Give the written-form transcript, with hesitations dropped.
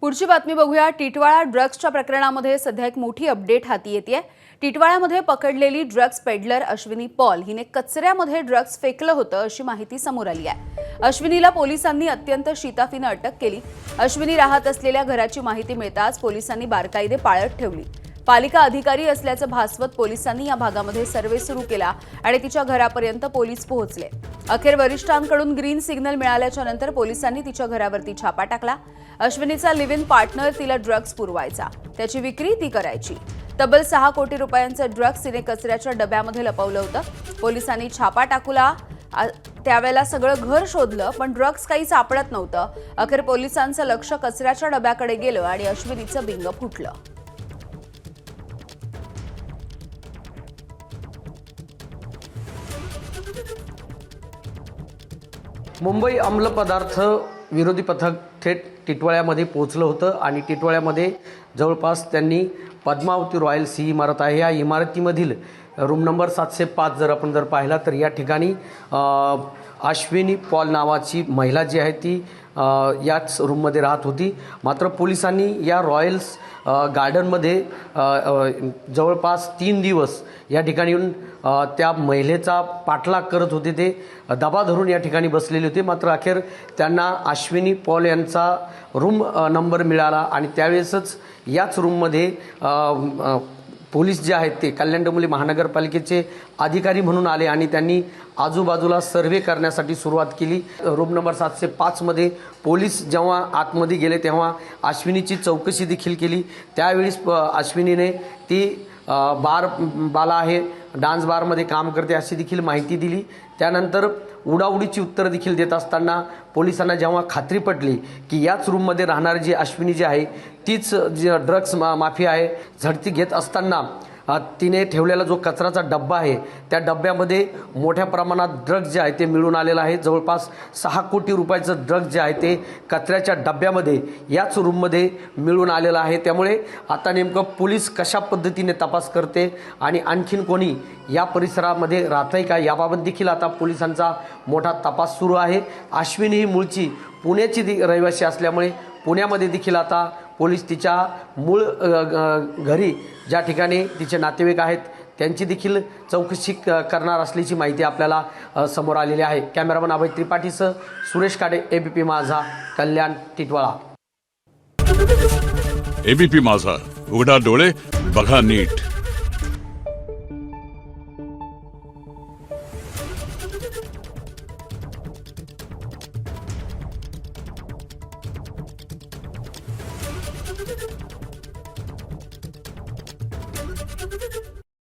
पुढची बातमी बघूया। टिटवाळा ड्रग्सच्या प्रकरणामध्ये सध्या एक मोठी अपडेट हाती येतेय। टिटवाळ्यामध्ये पकडलेली ड्रग्स पेडलर अश्विनी पॉल हिने कचऱ्यामध्ये ड्रग्स फेकलं होतं अशी माहिती समोर आली आहे। अश्विनीला पोलिसांनी अत्यंत शिताफीने अटक केली। अश्विनी राहत असलेल्या घराची माहिती मिळताच पोलिसांनी बारकाईने पाळत ठेवली। पालिका अधिकारी असल्याचं भासवत पोलिसांनी या भागामध्ये सर्वे सुरू केला आणि तिच्या घरापर्यंत पोलीस पोहोचले। अखेर वरिष्ठांकडून ग्रीन सिग्नल मिळाल्याच्या नंतर पोलिसांनी तिच्या घरावरती छापा टाकला। अश्विनीचा लिव्ह इन पार्टनर तिला ड्रग्स पुरवायचा, त्याची विक्री ती करायची। तब्बल 6 कोटी रुपयांचं ड्रग्स तिने कचऱ्याच्या डब्यामध्ये लपवलं होतं। पोलिसांनी छापा टाकला, त्यावेळेला सगळं घर शोधलं पण ड्रग्स काही सापडत नव्हतं। अखेर पोलिसांचं लक्ष कचऱ्याच्या डब्याकडे गेलं आणि अश्विनीचं बिंग फुटलं। मुंबई अंमल पदार्थ विरोधी पथक थेट टिटवाळ्यामध्ये पोहोचलं होतं आणि टिटवाळ्यामध्ये जवळपास त्यांनी पद्मावती रॉयल्स ही इमारत आहे, या इमारतीमधील रूम नंबर 705 जर आपण पाहिला तर या ठिकाणी अश्विनी पॉल नावाची महिला जी आहे ती याच रूममध्ये राहत होती। मात्र पोलिसांनी या रॉयल्स गार्डनमध्ये जवळपास 3 दिवस या ठिकाणी येऊन त्या महिलेचा पाठलाग करत होते। ते दबा धरून या ठिकाणी बसलेले होते। मात्र अखेर त्यांना अश्विनी पॉल यांचा रूम नंबर मिळाला आणि त्यावेळेसच याच रूममध्ये पोलीस जे आहेत ते कल्याण डोंबिवली महानगरपालिकेचे अधिकारी म्हणून आले आणि त्यांनी आजूबाजूला सर्वे करण्यासाठी सुरुवात केली। रूम नंबर 705 मध्ये पोलीस जेव्हा आतमध्ये गेले तेव्हा अश्विनीची चौकशी देखील केली। त्यावेळेस अश्विनीने ती बाला आहे, डान्स बारमध्ये काम करते अशी देखील माहिती दिली। त्यानंतर उडाउडीची उत्तरं देखील देत असताना पोलिसांना जेव्हा खात्री पटली की याच रूममध्ये राहणारी जी अश्विनी जी आहे तीच जी ड्रग्स माफिया आहे, झडती घेत असताना तिने ठेवलेला जो कचराचा डब्बा आहे त्या डब्यामध्ये मोठ्या प्रमाणात ड्रग्ज जे आहे ते मिळून आलेलं आहे। जवळपास 6 कोटी रुपयाचं ड्रग्ज जे आहे ते कचऱ्याच्या डब्यामध्ये याच रूममध्ये मिळून आलेलं आहे। त्यामुळे आता नेमकं पोलीस कशा पद्धतीने तपास करते आणि आणखीन कोणी या परिसरामध्ये राहतंय का याबाबत देखील आता पोलिसांचा मोठा तपास सुरू आहे। अश्विनी ही मूळची पुण्याची रहिवासी असल्यामुळे पुण्यामध्ये देखील आता पोलीस तिच्या मूळ घरी ज्या ठिकाणी तिचे नातेवाईक आहेत त्यांची देखील चौकशी करणार असल्याची माहिती आपल्याला समोर आलेली आहे। कॅमेरामन अभय त्रिपाठीसह सुरेश काडे, एबीपी माझा, कल्याण, टिटवाळा। एबीपी माझा, उघडा डोळे बघा नीट। Thank you.